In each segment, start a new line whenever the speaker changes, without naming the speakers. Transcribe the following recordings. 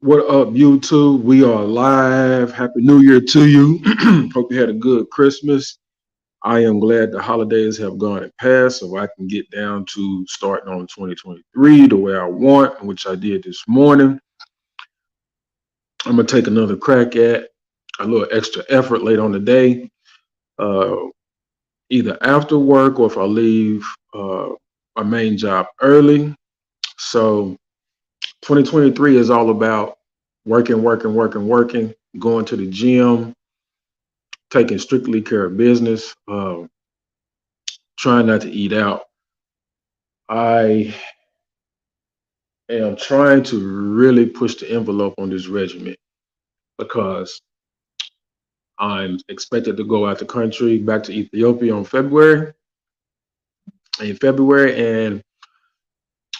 What up, YouTube? We are live. Happy New Year to you. Hope you had a good Christmas. I am glad the holidays have gone and passed so I can get down to starting on 2023 the way I want, which I did this morning. I'm going to take another crack at a little extra effort late on the day, uh, either after work or if I leave my main job early. So 2023 is all about working, going to the gym, taking strictly care of business, trying not to eat out. I am trying to really push the envelope on this regimen because I'm expected to go out the country back to Ethiopia in February, and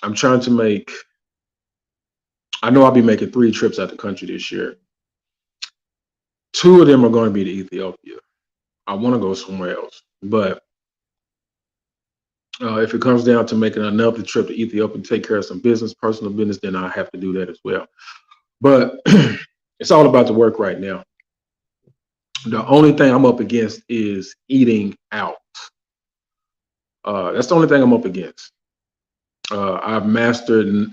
I'm trying to make. I know I'll be making 3 trips out the country this year. 2 of them are going to be to Ethiopia. I want to go somewhere else, but if it comes down to making another trip to Ethiopia to take care of some business, personal business, then I have to do that as well. But it's all about the work right now. The only thing I'm up against is eating out. That's the only thing I'm up against. I've mastered,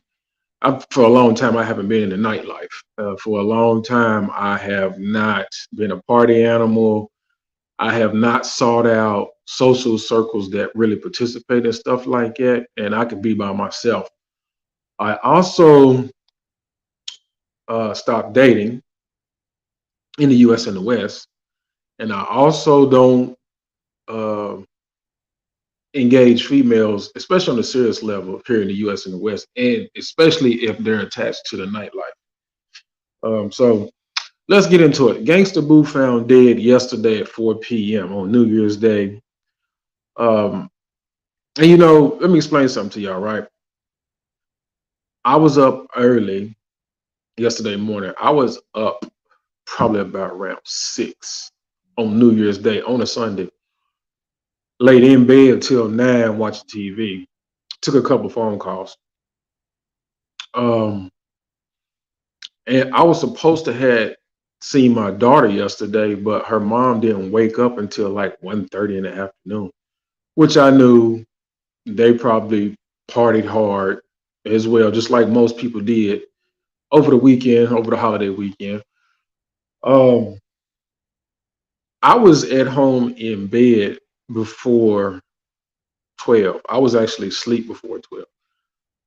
for a long time, I haven't been in the nightlife. For a long time, I have not been a party animal. I have not sought out social circles that really participate in stuff like that, and I can be by myself. I also stopped dating in the U.S. and the West, and I also don't uh, engage females, especially on a serious level here in the U.S. and the West, and especially if they're attached to the nightlife. So let's get into it. Gangsta Boo found dead yesterday at 4 p.m. on New Year's Day. Um, and let me explain something to y'all, right? I was up early yesterday morning. I was up probably about around 6 on New Year's Day on a Sunday. Laid in bed till 9 watching TV. Took a couple phone calls. Um, and I was supposed to have seen my daughter yesterday, but her mom didn't wake up until like 1:30 in the afternoon, which I knew they probably partied hard as well, just like most people did over the weekend, over the holiday weekend. Um, I was at home in bed before 12. I was actually asleep before 12.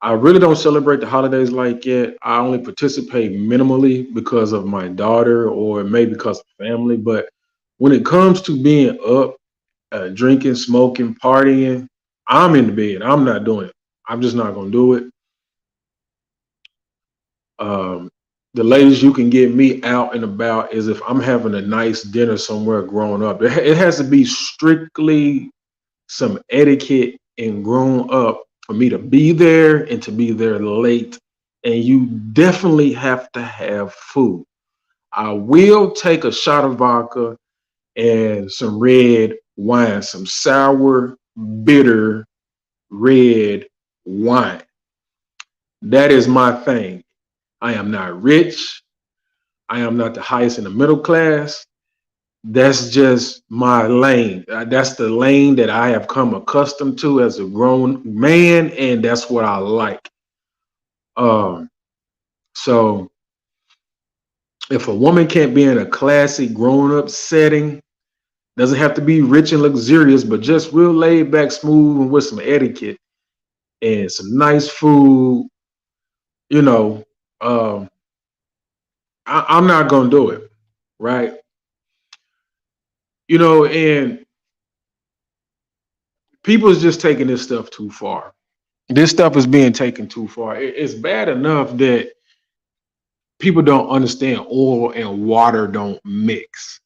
I really don't celebrate the holidays like that. I only participate minimally because of my daughter or maybe because of family. But when it comes to being up, drinking, smoking, partying, I'm in the bed. I'm not doing it. I'm just not going to do it. Um, the latest you can get me out and about is if I'm having a nice dinner somewhere growing up. It has to be strictly some etiquette and grown up for me to be there and to be there late. And you definitely have to have food. I will take a shot of vodka and some red wine, some sour, bitter red wine. That is my thing. I am not rich. I am not the highest in the middle class. That's just my lane. That's the lane that I have come accustomed to as a grown man, and that's what I like. Um, so if a woman can't be in a classy grown-up setting, doesn't have to be rich and luxurious, but just real laid back, smooth, and with some etiquette and some nice food, you know, um, I'm not gonna do it, right? And people is just taking this stuff too far. This stuff is being taken too far. It's bad enough that people don't understand oil and water don't mix.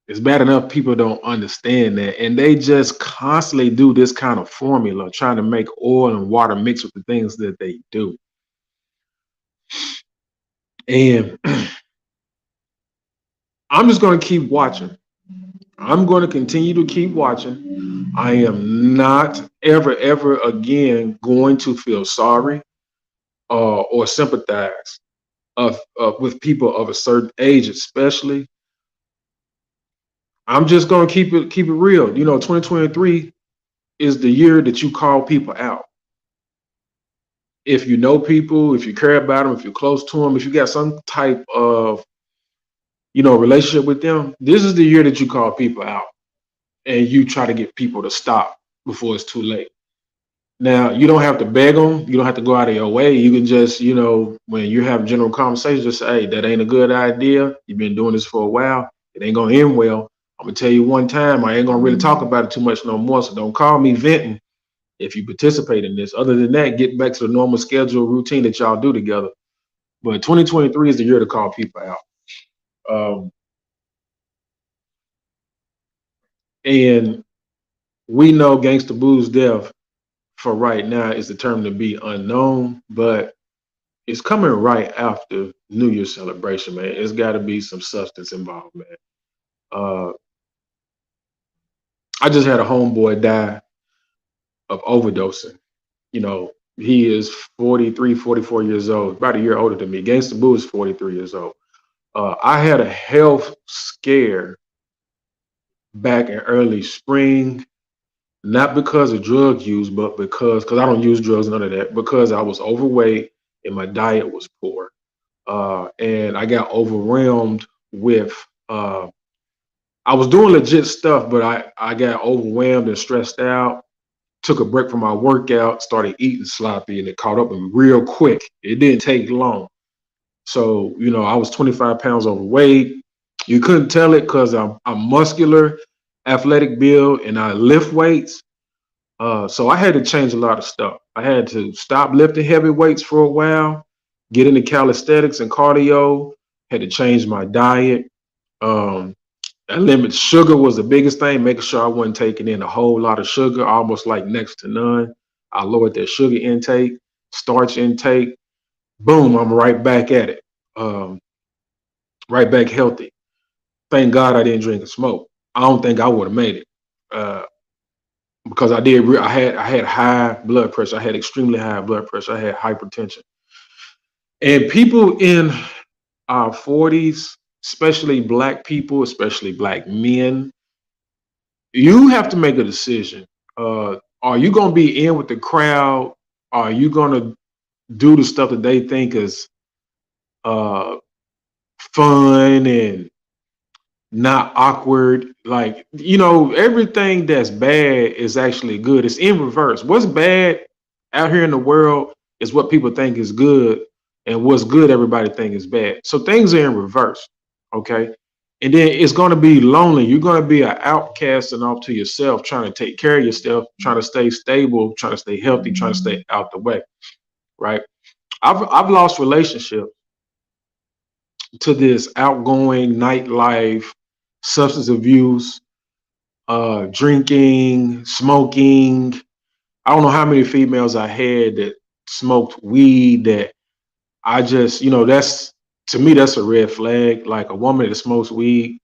It's bad enough people don't understand that. And they just constantly do this kind of formula, trying to make oil and water mix with the things that they do. And I'm just going to keep watching. I'm going to continue to keep watching. I am not ever again going to feel sorry or sympathize of with people of a certain age, especially. I'm just gonna keep it real. 2023 is the year that you call people out. If you know people, if you care about them, if you're close to them, if you got some type of relationship with them, this is the year that you call people out and you try to get people to stop before it's too late. Now, you don't have to beg them. You don't have to go out of your way. You can just, when you have general conversations, just say, hey, that ain't a good idea. You've been doing this for a while. It ain't going to end well. I'm going to tell you one time, I ain't going to really talk about it too much no more. So don't call me venting if you participate in this. Other than that, get back to the normal schedule routine that y'all do together. But 2023 is the year to call people out. Um, and we know Gangsta Boo's death for right now is determined to be unknown, but it's coming right after New Year's celebration, man. It's got to be some substance involved, man. Uh, I just had a homeboy die of overdosing. He is 43, 44 years old, about a year older than me. Gangsta Boo is 43 years old. I had a health scare back in early spring, not because of drug use, but because I don't use drugs, none of that, because I was overweight and my diet was poor. And I got overwhelmed with, I was doing legit stuff, but I got overwhelmed and stressed out. Took a break from my workout, started eating sloppy, and it caught up with me real quick. It didn't take long. So, I was 25 pounds overweight. You couldn't tell it because I'm muscular, athletic build, and I lift weights. So I had to change a lot of stuff. I had to stop lifting heavy weights for a while, get into calisthenics and cardio, had to change my diet. Um, I limit sugar was the biggest thing, making sure I wasn't taking in a whole lot of sugar, almost like next to none. I lowered that sugar intake, starch intake. Boom, I'm right back at it. Um, right back healthy. Thank God I didn't drink and smoke. I don't think I would have made it. Because I did. I had high blood pressure. I had extremely high blood pressure. I had hypertension. And people in our 40s, especially black people, especially black men, you have to make a decision. Are you going to be in with the crowd? Are you going to do the stuff that they think is uh, fun and not awkward? Like, everything that's bad is actually good. It's in reverse. What's bad out here in the world is what people think is good, and what's good everybody think is bad. So things are in reverse. Okay. And then it's going to be lonely. You're going to be an outcast and off to yourself, trying to take care of yourself, trying to stay stable, trying to stay healthy, trying to stay out the way. Right. I've lost relationships to this outgoing nightlife, substance abuse, drinking, smoking. I don't know how many females I had that smoked weed that I just, that's, to me, that's a red flag. Like, a woman that smokes weed,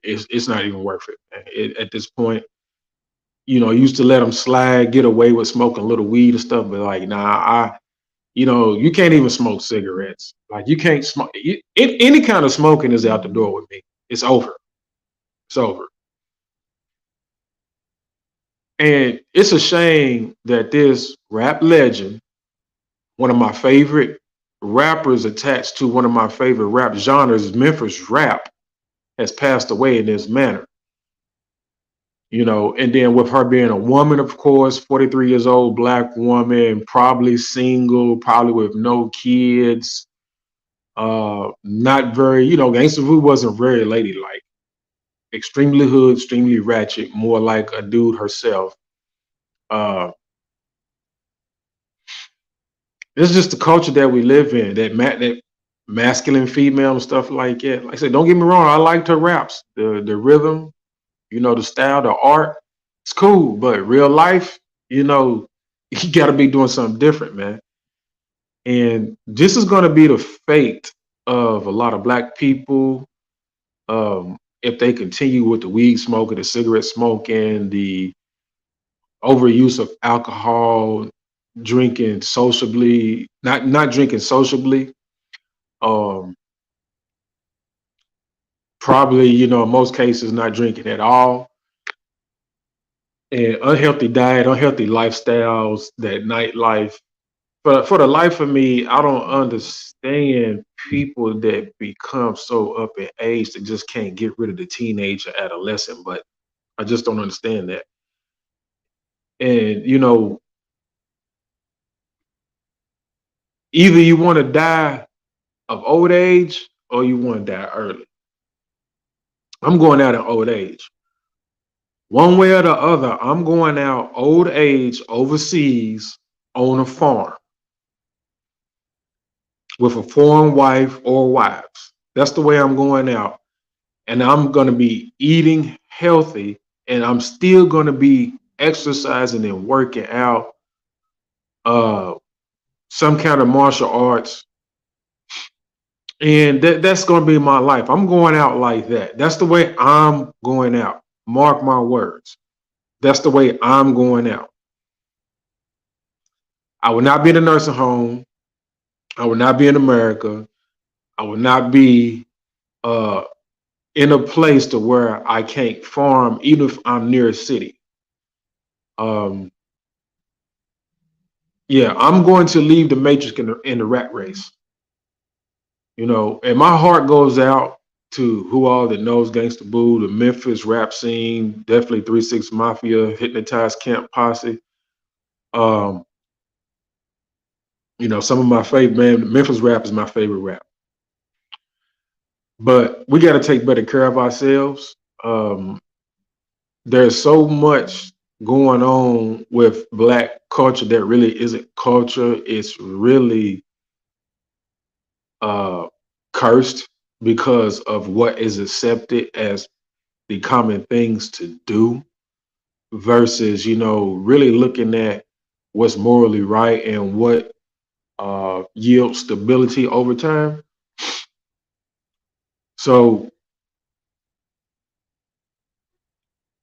it's not even worth it. At this point, I used to let them slide, get away with smoking a little weed and stuff, but like, nah, you can't even smoke cigarettes. Like, you can't smoke. Any kind of smoking is out the door with me. It's over. It's over. And it's a shame that this rap legend, one of my favorite rappers attached to one of my favorite rap genres, Memphis rap, has passed away in this manner. And then with her being a woman, of course, 43 years old, black woman, probably single, probably with no kids, not very, Gangsta Vu wasn't very ladylike, extremely hood, extremely ratchet, more like a dude herself. Uh, It's just the culture that we live in, that masculine female and stuff like that. Like I said, don't get me wrong, I liked her raps, the rhythm, the style, the art. It's cool, but real life, you got to be doing something different, man. And this is going to be the fate of a lot of black people, if they continue with the weed smoking, the cigarette smoking, the overuse of alcohol, drinking sociably, not drinking sociably. Um, Probably, in most cases, not drinking at all. And unhealthy diet, unhealthy lifestyles, that nightlife. For the life of me, I don't understand people that become so up in age that just can't get rid of the teenage or adolescent. But I just don't understand that. And either you want to die of old age or you want to die early. I'm going out in old age. One way or the other, I'm going out old age overseas on a farm with a foreign wife or wives. That's the way I'm going out. And I'm going to be eating healthy and I'm still going to be exercising and working out uh, some kind of martial arts. And that's going to be my life. I'm going out like that. That's the way I'm going out. Mark my words. That's the way I'm going out. I will not be in a nursing home. I will not be in America. I will not be uh, in a place to where I can't farm, even if I'm near a city. Um, yeah, I'm going to leave the matrix in the rat race. And my heart goes out to who all that knows Gangsta Boo, the Memphis rap scene, definitely 3 6 Mafia, Hypnotized Camp Posse. Um, some of my favorite, man, Memphis rap is my favorite rap. But we got to take better care of ourselves. Um, there's so much going on with Black culture that really isn't culture. It's really uh, cursed because of what is accepted as the common things to do versus, really looking at what's morally right and what yields stability over time. So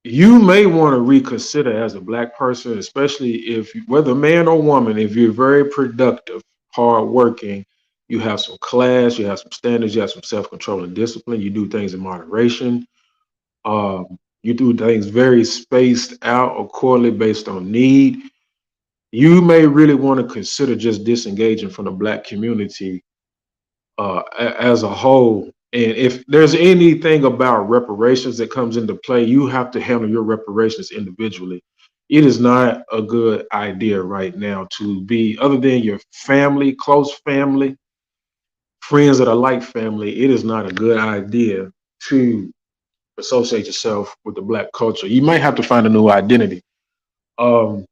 you may want to reconsider as a Black person, especially if, whether man or woman, if you're very productive, hardworking, you have some class, you have some standards, you have some self-control and discipline, you do things in moderation, you do things very spaced out or quarterly based on need, you may really want to consider just disengaging from the Black community as a whole. And if there's anything about reparations that comes into play, you have to handle your reparations individually. It is not a good idea right now to be, other than your family, close family, friends that are like family, it is not a good idea to associate yourself with the Black culture. You might have to find a new identity. Um,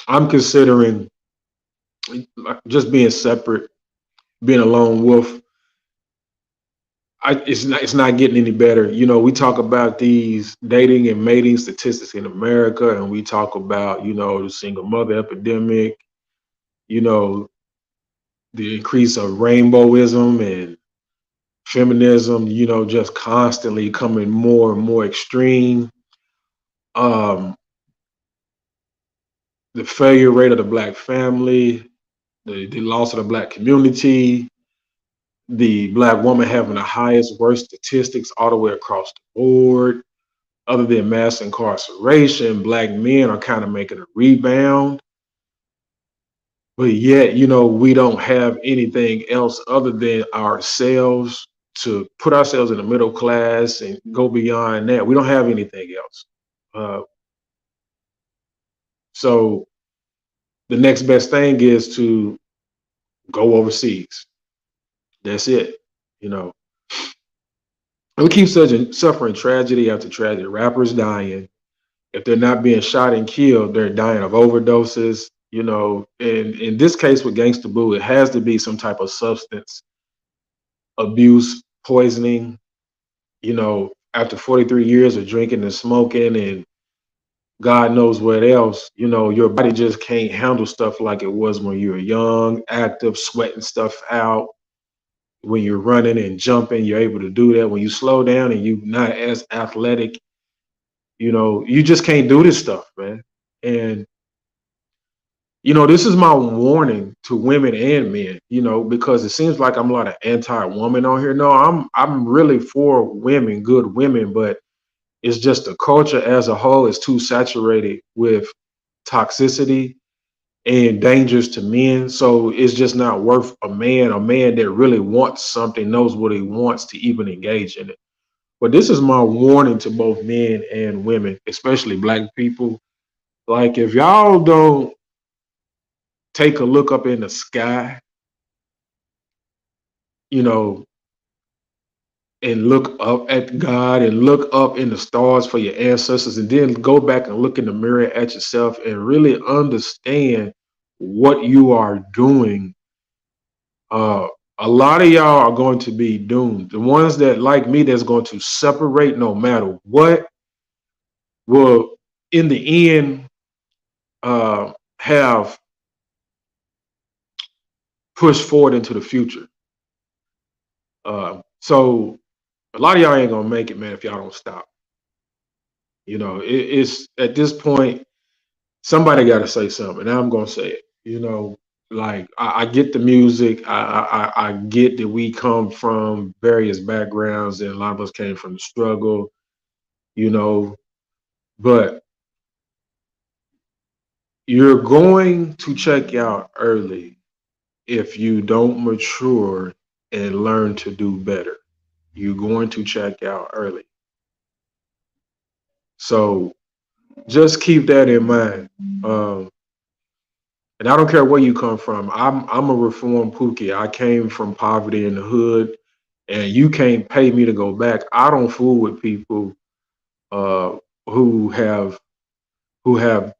I'm considering just being separate, being a lone wolf. It's not getting any better. We talk about these dating and mating statistics in America, and we talk about the single mother epidemic, you know the increase of rainbowism and feminism, just constantly coming more and more extreme. Um, the failure rate of the Black family, the loss of the Black community, the Black woman having the highest worst statistics all the way across the board. Other than mass incarceration, Black men are kind of making a rebound. But yet, we don't have anything else other than ourselves to put ourselves in the middle class and go beyond that. We don't have anything else. Uh, so the next best thing is to go overseas. That's it. You know, and we keep suffering tragedy after tragedy. Rappers dying. If they're not being shot and killed, they're dying of overdoses. And in this case with Gangsta Boo, it has to be some type of substance abuse, poisoning. After 43 years of drinking and smoking and God knows what else, your body just can't handle stuff like it was when you were young, active, sweating stuff out. When you're running and jumping, you're able to do that. When you slow down and you're not as athletic, you just can't do this stuff, man. And This is my warning to women and men, because it seems like I'm a lot of anti-woman on here. No, I'm really for women, good women, but it's just the culture as a whole is too saturated with toxicity and dangers to men. So it's just not worth a man that really wants something, knows what he wants to even engage in it. But this is my warning to both men and women, especially black people. Like, if y'all don't take a look up in the sky, you know, and look up at God and look up in the stars for your ancestors, and then go back and look in the mirror at yourself and really understand what you are doing. Uh, a lot of y'all are going to be doomed. The ones that, like me, that's going to separate no matter what, will in the end have pushed forward into the future. So a lot of y'all ain't gonna make it, man, if y'all don't stop. It's at this point, somebody got to say something, and I'm gonna say it. Like, I get the music. I get that we come from various backgrounds, and a lot of us came from the struggle. You know, but you're going to check out early if you don't mature and learn to do better. You're going to check out early. So just keep that in mind. Um, and I don't care where you come from. I'm a reformed Pookie. I came from poverty in the hood, and you can't pay me to go back. I don't fool with people uh, who have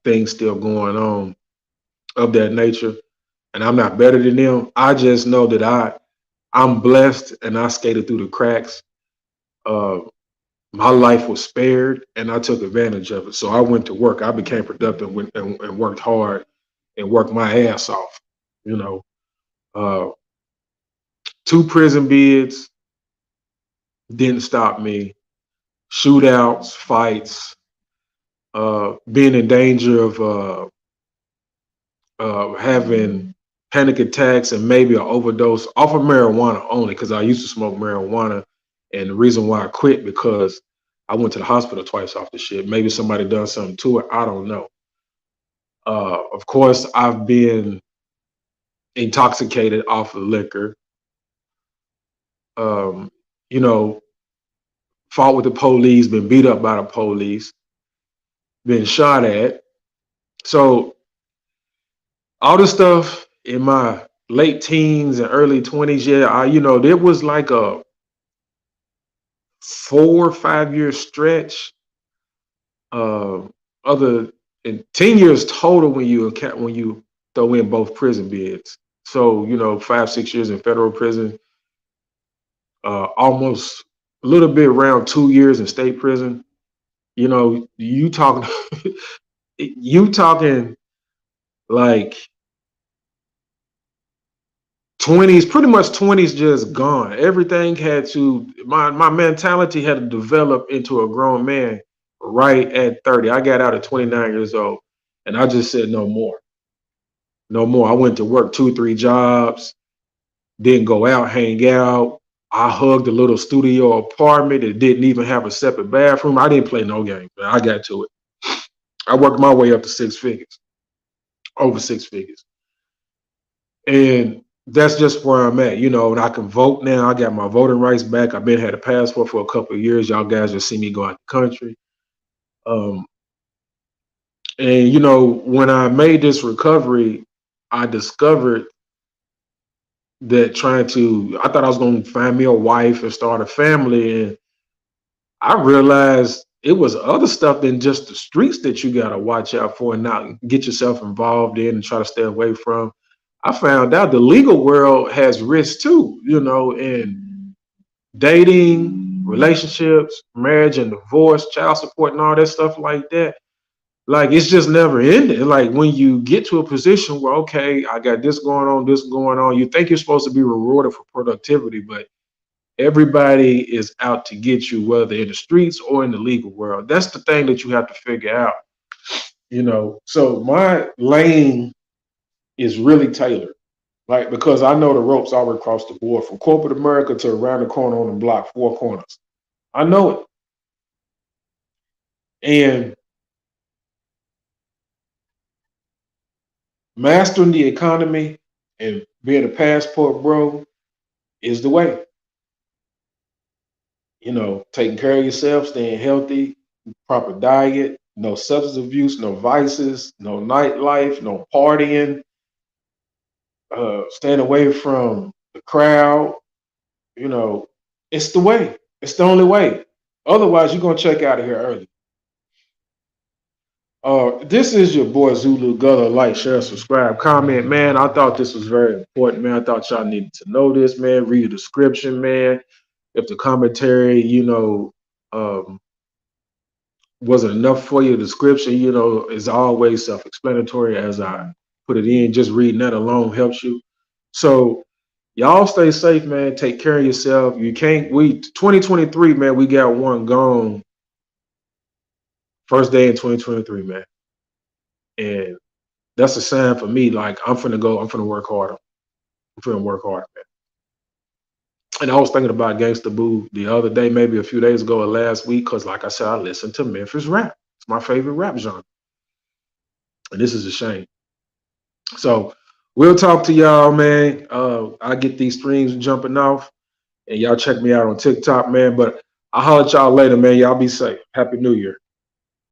things still going on of that nature, and I'm not better than them. I just know that I'm blessed, and I skated through the cracks. Uh, my life was spared, and I took advantage of it. So I went to work. I became productive and worked hard and worked my ass off. You know, uh, 2 prison bids didn't stop me. Shootouts, fights, being in danger of having panic attacks and maybe an overdose off of marijuana only, because I used to smoke marijuana. And the reason why I quit, because I went to the hospital twice off the shit. Maybe somebody done something to it. I don't know. Of course, I've been intoxicated off of liquor. Um, you know, fought with the police, been beat up by the police, been shot at. So all this stuff in my late teens and early 20s, yeah, there was like a 4 or 5 year stretch. Uh, other and 10 years total when you throw in both prison bids. So 5, 6 years in federal prison, almost a little bit around 2 years in state prison. You talking you talking like 20s, pretty much 20s just gone. Everything had to my mentality had to develop into a grown man right at 30. I got out at 29 years old, and I just said no more. No more. I went to work 2, 3 jobs, didn't go out, hang out. I hugged a little studio apartment that didn't even have a separate bathroom. I didn't play no game, but I got to it. I worked my way up to 6 figures, over 6 figures. And that's just where I'm at, and I can vote now. I got my voting rights back. I've been had a passport for a couple of years. Y'all guys just see me go out the country. Um, and when I made this recovery, I discovered that I thought I was going to find me a wife and start a family. And I realized it was other stuff than just the streets that you got to watch out for and not get yourself involved in and try to stay away from. I found out the legal world has risks too, and dating, relationships, marriage and divorce, child support, and all that stuff like that. Like, it's just never ending. Like, when you get to a position where, okay, I got this going on, you think you're supposed to be rewarded for productivity, but everybody is out to get you, whether in the streets or in the legal world. That's the thing that you have to figure out. So my lane is really tailored. Like, because I know the ropes all across the board, from corporate America to around the corner on the block, four corners. I know it. And mastering the economy and being a passport bro is the way. Taking care of yourself, staying healthy, proper diet, no substance abuse, no vices, no nightlife, no partying, staying away from the crowd. You know, it's the way. It's the only way. Otherwise, you're gonna check out of here early. This is your boy Zulu Gutter. Like, share, subscribe, comment, man. I thought this was very important, man. I thought y'all needed to know this, man. Read the description, man. If the commentary, um, wasn't enough for your description, is always self-explanatory as I put it in. Just reading that alone helps you. So y'all stay safe, man. Take care of yourself. You can't, 2023, man, we got one gone. First day in 2023, man. And that's a sign for me. Like, I'm finna work harder. I'm finna work hard, man. And I was thinking about Gangsta Boo the other day, maybe a few days ago or last week, because like I said, I listen to Memphis rap. It's my favorite rap genre. And this is a shame. So we'll talk to y'all, man. I get these streams jumping off, and y'all check me out on TikTok, man. But I'll holler at y'all later, man. Y'all be safe. Happy New Year.